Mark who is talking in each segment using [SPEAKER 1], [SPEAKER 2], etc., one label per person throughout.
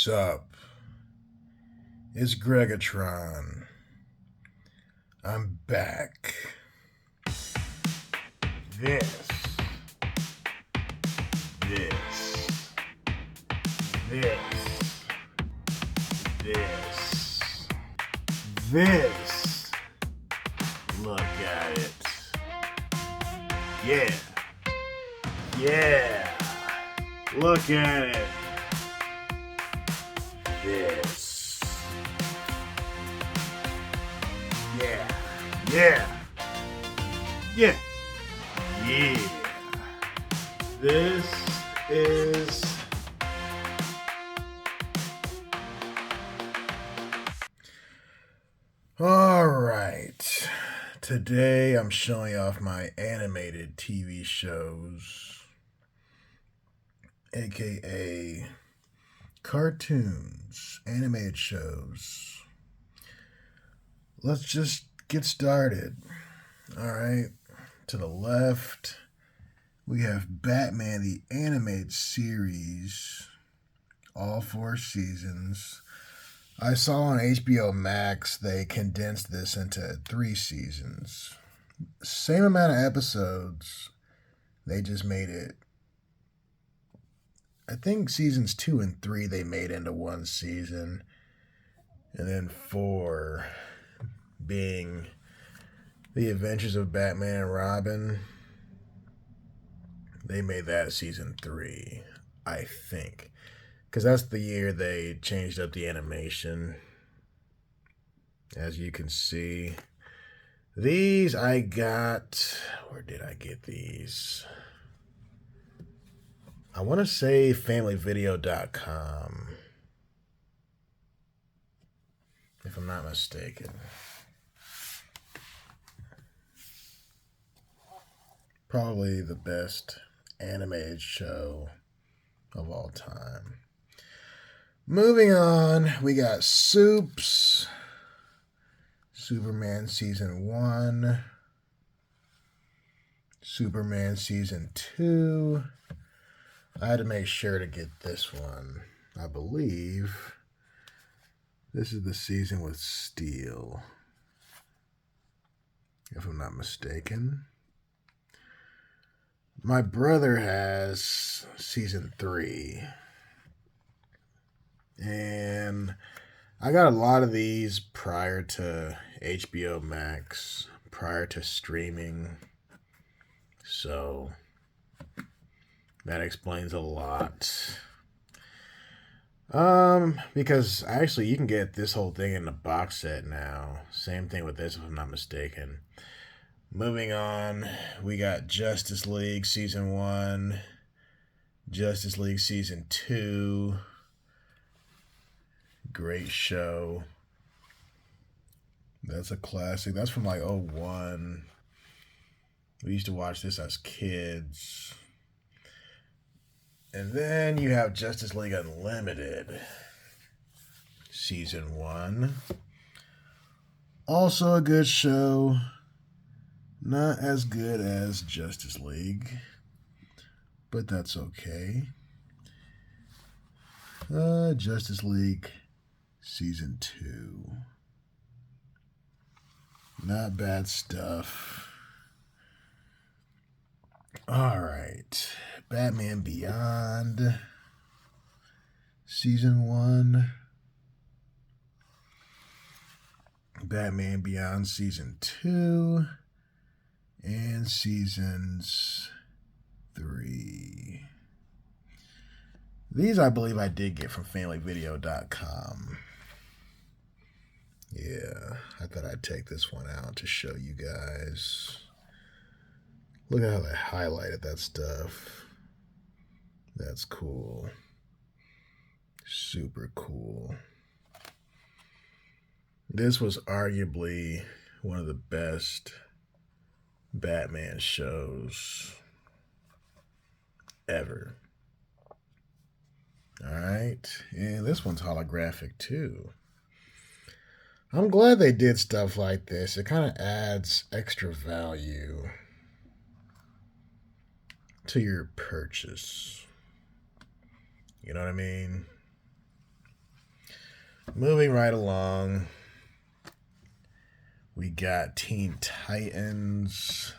[SPEAKER 1] Sup? It's Greggatron. I'm back. This, this, this, this, this. Look at it. Yeah. Yeah. Look at it. This. Yeah. Yeah. Yeah. Yeah. This is all right. Today I'm showing off my animated TV shows, aka cartoons, animated shows. Let's just get started. All right. To the left, we have Batman the Animated Series, all 4 seasons. I saw on HBO Max they condensed this into 3 seasons. Same amount of episodes. They just made it, I think seasons 2 and 3 they made into 1 season. And then 4 being The Adventures of Batman and Robin. They made that season 3, I think. Because that's the year they changed up the animation. As you can see. These I got... Where did I get these? I want to say FamilyVideo.com. If I'm not mistaken. Probably the best animated show of all time. Moving on, we got Soups, Superman Season 1, Superman Season 2. I had to make sure to get this one. I believe this is the season with Steel, if I'm not mistaken. My brother has season 3. And I got a lot of these prior to HBO Max, prior to streaming. So that explains a lot. Because actually you can get this whole thing in the box set now. Same thing with this if I'm not mistaken. Moving on, we got Justice League Season 1, Justice League Season 2. Great show. That's a classic. That's from like '01. We used to watch this as kids. And then you have Justice League Unlimited Season 1. Also a good show. Not as good as Justice League, but that's okay. Justice League Season 2. Not bad stuff. Alright. Batman Beyond Season 1. Batman Beyond Season 2. And Seasons 3. These I believe I did get from FamilyVideo.com. Yeah, I thought I'd take this one out to show you guys. Look at how they highlighted that stuff. That's cool. Super cool. This was arguably one of the best Batman shows ever. Alright, and this one's holographic too. I'm glad they did stuff like this. It kind of adds extra value to your purchase. You know what I mean? Moving right along, we got Teen Titans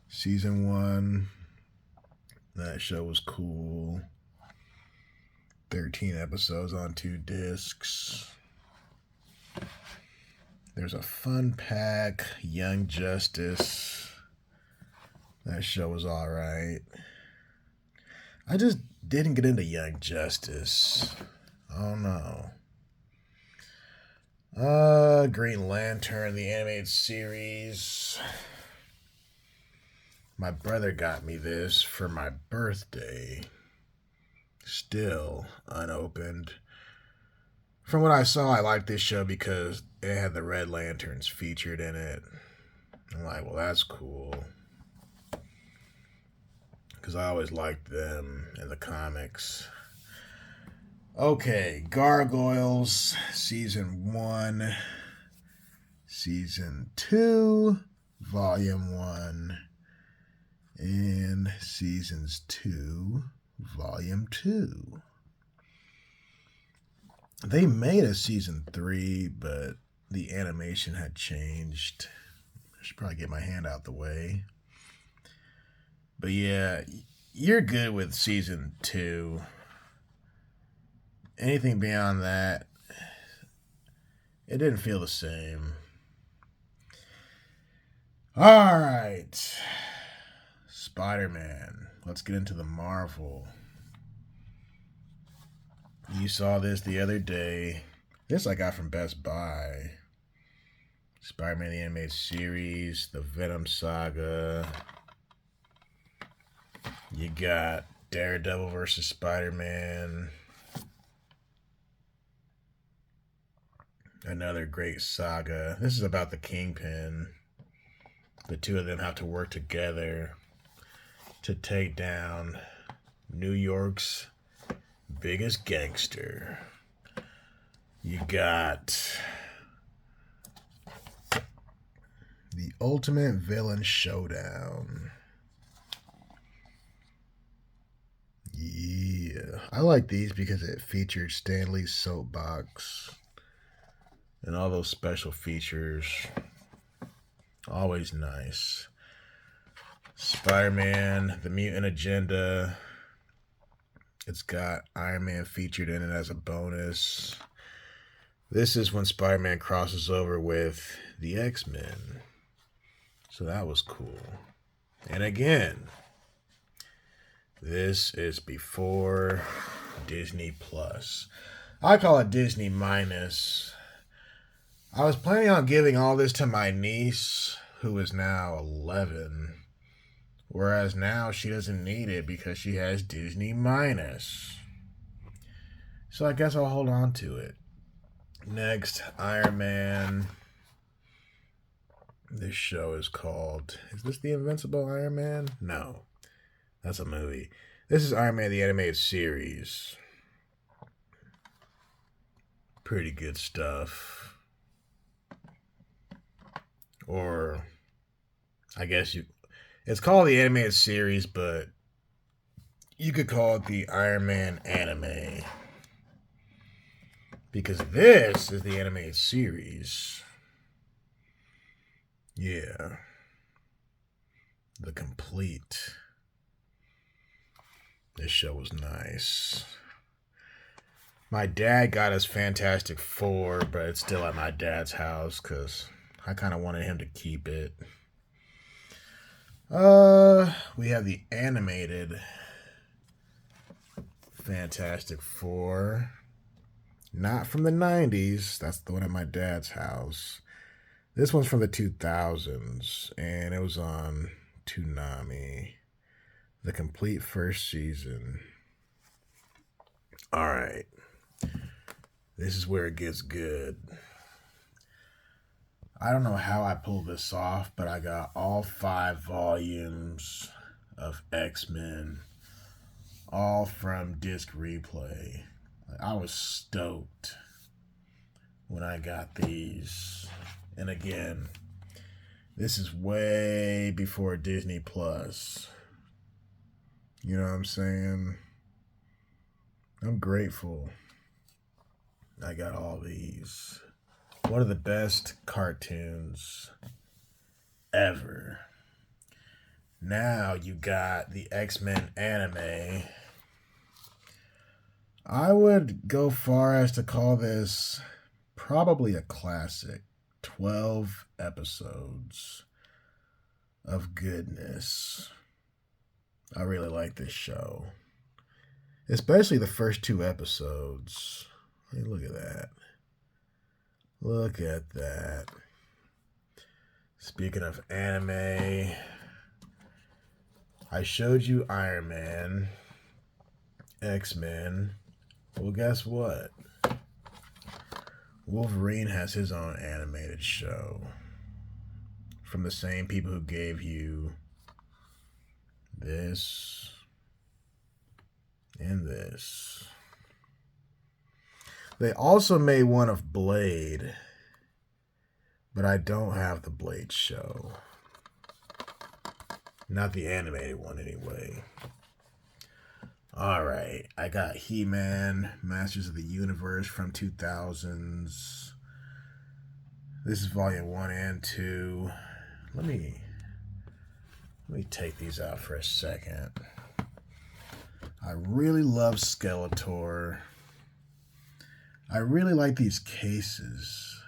[SPEAKER 1] Season 1. That show was cool. 13 episodes on 2 discs. There's a Fun Pack, Young Justice. That show was alright. I just didn't get into Young Justice. Oh no. Green Lantern, the animated series. My brother got me this for my birthday. Still unopened. From what I saw, I liked this show because it had the Red Lanterns featured in it. I'm like, well, that's cool. Because I always liked them in the comics. Okay, Gargoyles, Season 1, Season 2, Volume 1, and Seasons 2, Volume 2. They made a Season 3, but the animation had changed. I should probably get my hand out the way. But yeah, you're good with Season 2. Anything beyond that, it didn't feel the same. Alright. Spider-Man. Let's get into the Marvel. You saw this the other day. This I got from Best Buy. Spider-Man the Animated Series, the Venom Saga. You got Daredevil versus Spider-Man. Another great saga. This is about the Kingpin. The two of them have to work together to take down New York's biggest gangster. You got the Ultimate Villain Showdown. Yeah. I like these because it featured Stan Lee's soapbox and all those special features. Always nice. Spider-Man, The Mutant Agenda. It's got Iron Man featured in it as a bonus. This is when Spider-Man crosses over with the X-Men. So that was cool. And again, this is before Disney Plus. I call it Disney Minus. I was planning on giving all this to my niece, who is now 11. Whereas now she doesn't need it because she has Disney Minus. So I guess I'll hold on to it. Next, Iron Man. This show is called... Is this the Invincible Iron Man? No. That's a movie. This is Iron Man the Animated Series. Pretty good stuff. Or... I guess you... It's called the Animated Series, but you could call it the Iron Man anime. Because this is the Animated Series. Yeah. The complete. This show was nice. My dad got us Fantastic Four, but it's still at my dad's house because I kind of wanted him to keep it. We have the animated Fantastic Four. Not from the 90s. That's the one at my dad's house. This one's from the 2000s, and it was on Toonami. The complete first season. All right. This is where it gets good. I don't know how I pulled this off, but I got all 5 volumes of X-Men, all from Disc Replay. I was stoked when I got these. And again, this is way before Disney Plus. You know what I'm saying? I'm grateful. I got all these. One of the best cartoons ever. Now you got the X-Men anime. I would go far as to call this probably a classic. 12 episodes of goodness. I really like this show. Especially the first 2 episodes. Hey, look at that. Look at that. Speaking of anime, I showed you Iron Man, X-Men. Well, guess what? Wolverine has his own animated show from the same people who gave you this and this. They also made one of Blade, but I don't have the Blade show. Not the animated one, anyway. Alright, I got He-Man, Masters of the Universe from 2000s. This is volume 1 and 2. Let me take these out for a second. I really love Skeletor. I really like these cases.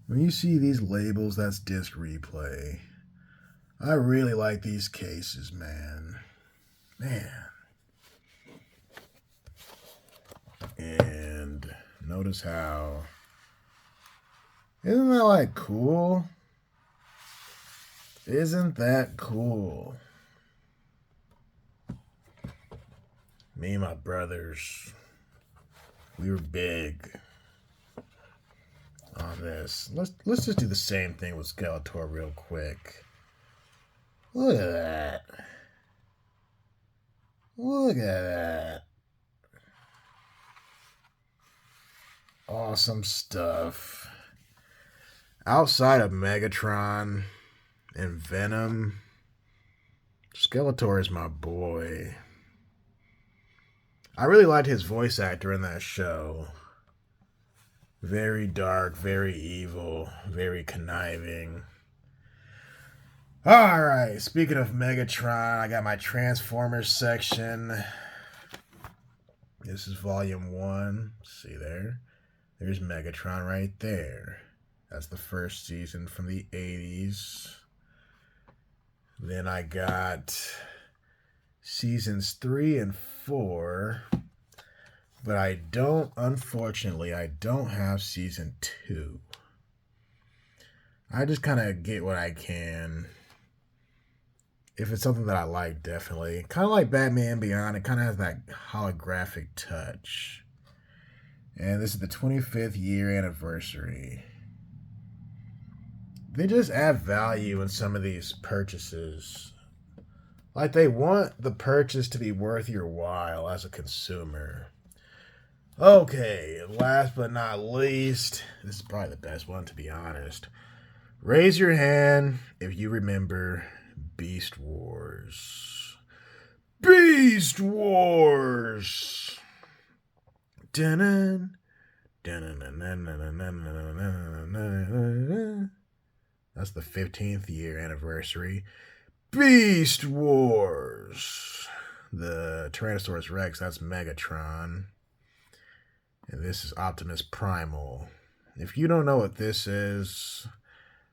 [SPEAKER 1] When you see these labels, that's disc replay. I really like these cases, man. And notice how... Isn't that like cool? Isn't that cool? Me and my brothers, we were big on this. Let's just do the same thing with Skeletor real quick. Look at that. Look at that. Awesome stuff. Outside of Megatron and Venom, Skeletor is my boy. I really liked his voice actor in that show. Very dark, very evil, very conniving. Alright, speaking of Megatron, I got my Transformers section. This is volume 1. See there? There's Megatron right there. That's the first season from the 80s. Then I got seasons 3 and 4. But unfortunately, I don't have season 2. I just kind of get what I can. If it's something that I like, definitely. Kind of like Batman Beyond, it kind of has that holographic touch. And this is the 25th year anniversary. They just add value in some of these purchases. Like they want the purchase to be worth your while as a consumer. Okay, last but not least, this is probably the best one, to be honest. Raise your hand if you remember Beast Wars. Beast Wars! Dun-dun, dun-dun-dun-dun-dun-dun-dun-dun-dun-dun. That's the 15th year anniversary. Beast Wars! The Tyrannosaurus Rex, that's Megatron. And this is Optimus Primal. If you don't know what this is,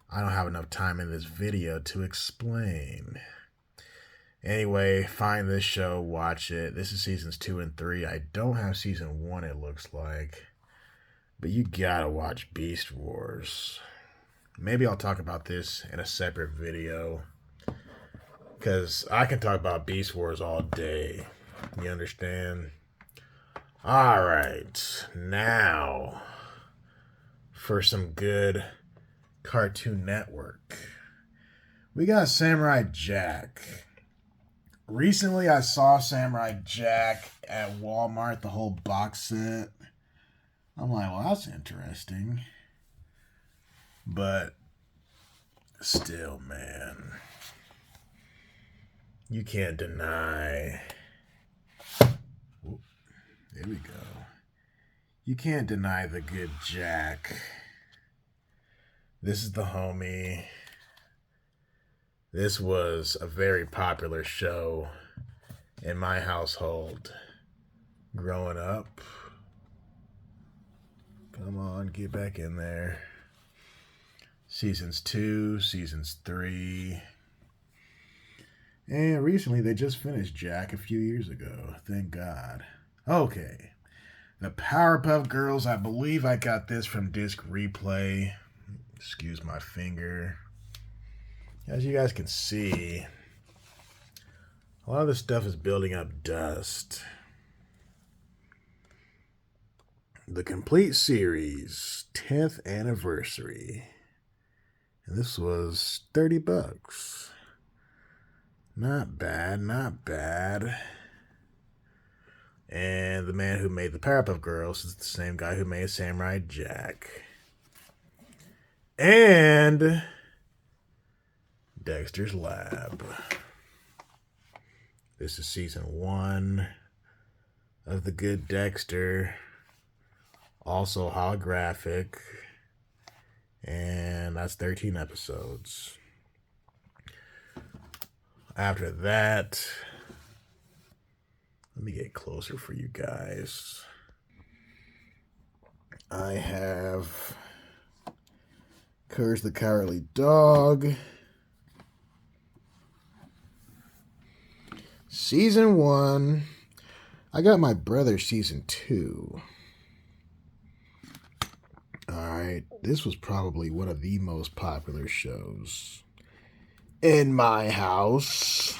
[SPEAKER 1] I don't have enough time in this video to explain. Anyway, find this show, watch it. This is seasons 2 and 3. I don't have season 1, it looks like. But you gotta watch Beast Wars. Maybe I'll talk about this in a separate video. Because I can talk about Beast Wars all day. You understand? Alright, now for some good Cartoon Network. We got Samurai Jack. Recently I saw Samurai Jack at Walmart, the whole box set. I'm like, well, that's interesting. But still, man, you can't deny... There we go. You can't deny the good Jack. This is the homie. This was a very popular show in my household growing up. Come on, get back in there. Seasons 2, seasons 3. And recently they just finished Jack a few years ago. Thank God. Okay. The Powerpuff Girls. I believe I got this from Disc Replay. Excuse my finger. As you guys can see, a lot of this stuff is building up dust. The complete series, 10th anniversary. And this was $30. Not bad, not bad. And the man who made the Powerpuff Girls is the same guy who made Samurai Jack. And Dexter's Lab. This is season 1 of The Good Dexter. Also holographic. And that's 13 episodes. After that, let me get closer for you guys. I have Courage the Cowardly Dog. Season 1. I got my brother season 2. Alright, this was probably one of the most popular shows in my house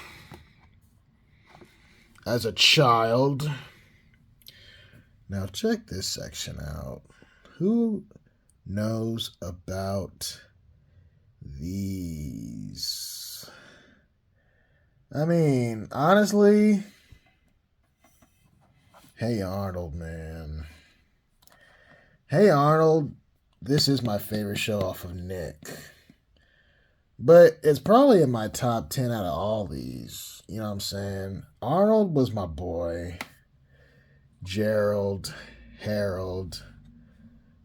[SPEAKER 1] as a child. Now check this section out. Who knows about these? I mean, honestly, Hey Arnold, man. Hey Arnold, this is my favorite show off of Nick. But it's probably in my top 10 out of all these. You know what I'm saying? Arnold was my boy. Gerald, Harold,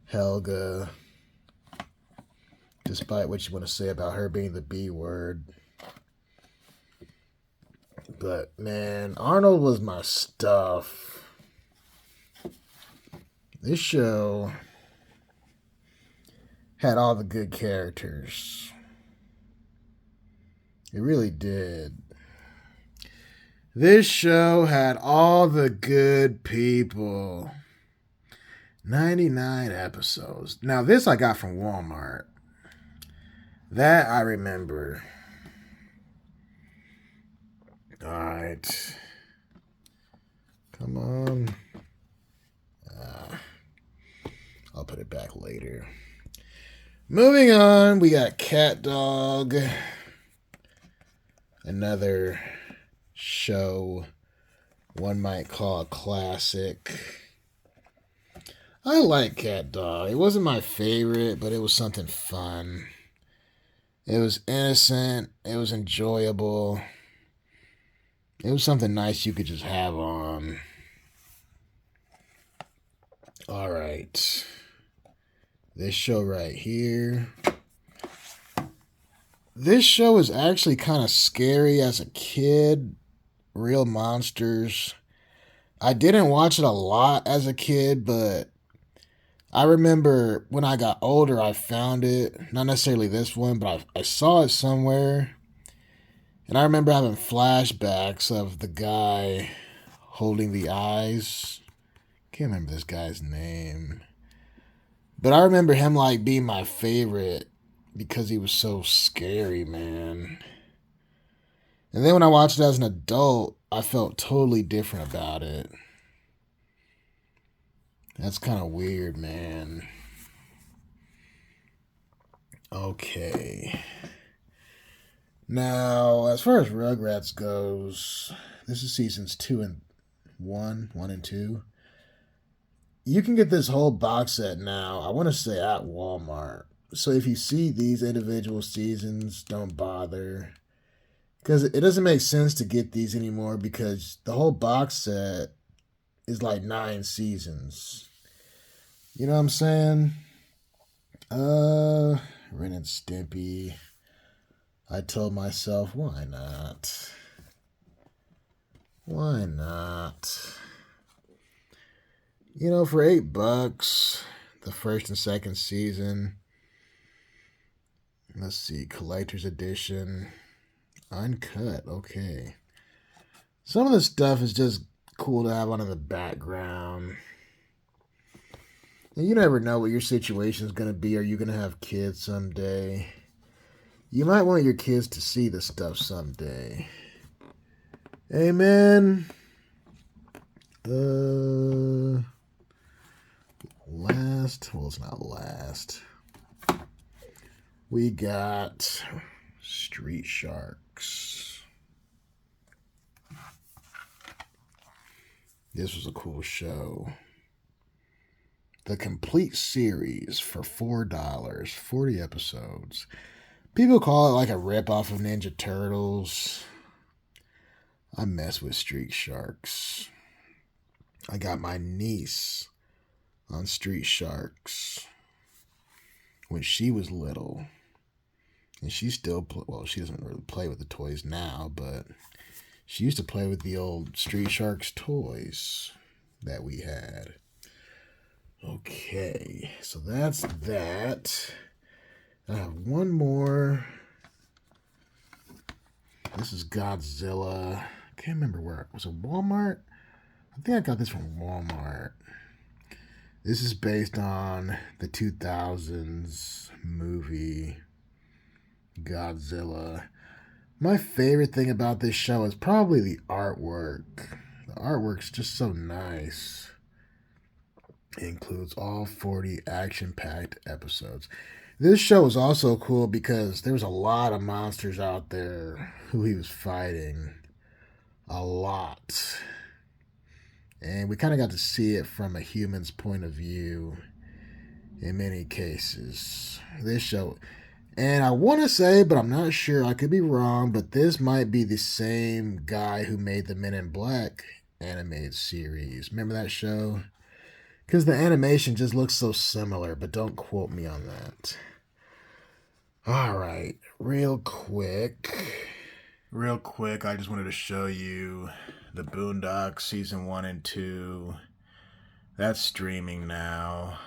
[SPEAKER 1] Helga. Despite what you want to say about her being the B word. But, man, Arnold was my stuff. This show had all the good characters. It really did. This show had all the good people. 99 episodes. Now, this I got from Walmart. That I remember. Alright. Come on. I'll put it back later. Moving on, we got Cat Dog. Another show one might call a classic. I like Cat Dog. It wasn't my favorite, but it was something fun. It was innocent. It was enjoyable. It was something nice you could just have on. All right. This show right here. This show is actually kind of scary as a kid. Real monsters. I didn't watch it a lot as a kid, but I remember when I got older, I found it. Not necessarily this one, but I saw it somewhere. And I remember having flashbacks of the guy holding the eyes. Can't remember this guy's name. But I remember him like being my favorite because he was so scary, man. And then when I watched it as an adult, I felt totally different about it. That's kind of weird, man. Okay. Now, as far as Rugrats goes, this is seasons 2 and 1 and 2. You can get this whole box set now, I want to say at Walmart. So if you see these individual seasons, don't bother. Because it doesn't make sense to get these anymore because the whole box set is like 9 seasons. You know what I'm saying? Ren and Stimpy. I told myself, why not? Why not? You know, for $8, the first and second season. Let's see, collector's edition, uncut. Okay. Some of the stuff is just cool to have on in the background. And you never know what your situation is going to be. Are you going to have kids someday? You might want your kids to see this stuff someday. Amen. It's not last. We got Street Sharks. This was a cool show. The complete series for $4, 40 episodes. People call it like a rip-off of Ninja Turtles. I mess with Street Sharks. I got my niece on Street Sharks when she was little. And she still, she doesn't really play with the toys now, but she used to play with the old Street Sharks toys that we had. Okay, so that's that. I have one more. This is Godzilla. I can't remember where. Was it Walmart? I think I got this from Walmart. This is based on the 2000s movie Godzilla. My favorite thing about this show is probably the artwork. The artwork's just so nice. It includes all 40 action-packed episodes. This show was also cool because there was a lot of monsters out there who he was fighting. A lot. And we kind of got to see it from a human's point of view in many cases. This show, and I want to say, but I'm not sure, I could be wrong, but this might be the same guy who made the Men in Black animated series. Remember that show? Because the animation just looks so similar, but don't quote me on that. All right, real quick, I just wanted to show you the Boondocks Season 1 and 2. That's streaming now.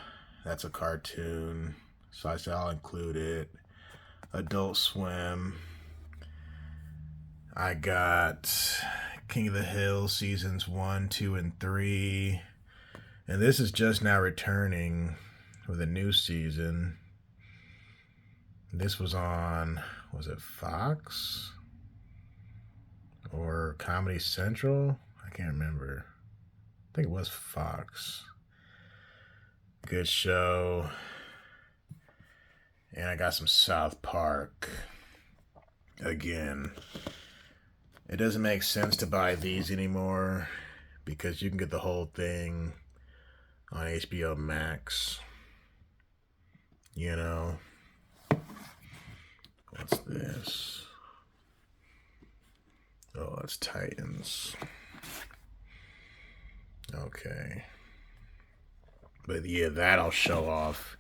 [SPEAKER 1] That's a cartoon, so I said I'll include it. Adult Swim. I got King of the Hill Seasons 1, 2, and 3. And this is just now returning with a new season. This was on, was it Fox? Or Comedy Central? I can't remember. I think it was Fox. Good show. And I got some South Park. Again, it doesn't make sense to buy these anymore because you can get the whole thing on HBO Max. You know. What's this? Oh, it's Titans. Okay. But yeah, that I'll show off.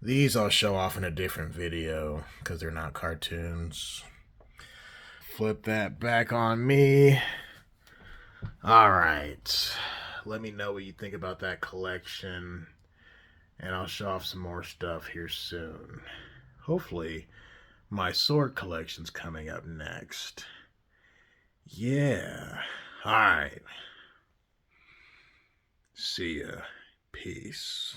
[SPEAKER 1] These I'll show off in a different video because they're not cartoons. Flip that back on me. Alright. Let me know what you think about that collection. And I'll show off some more stuff here soon. Hopefully, my sword collection's coming up next. Yeah. Alright. See ya. Peace.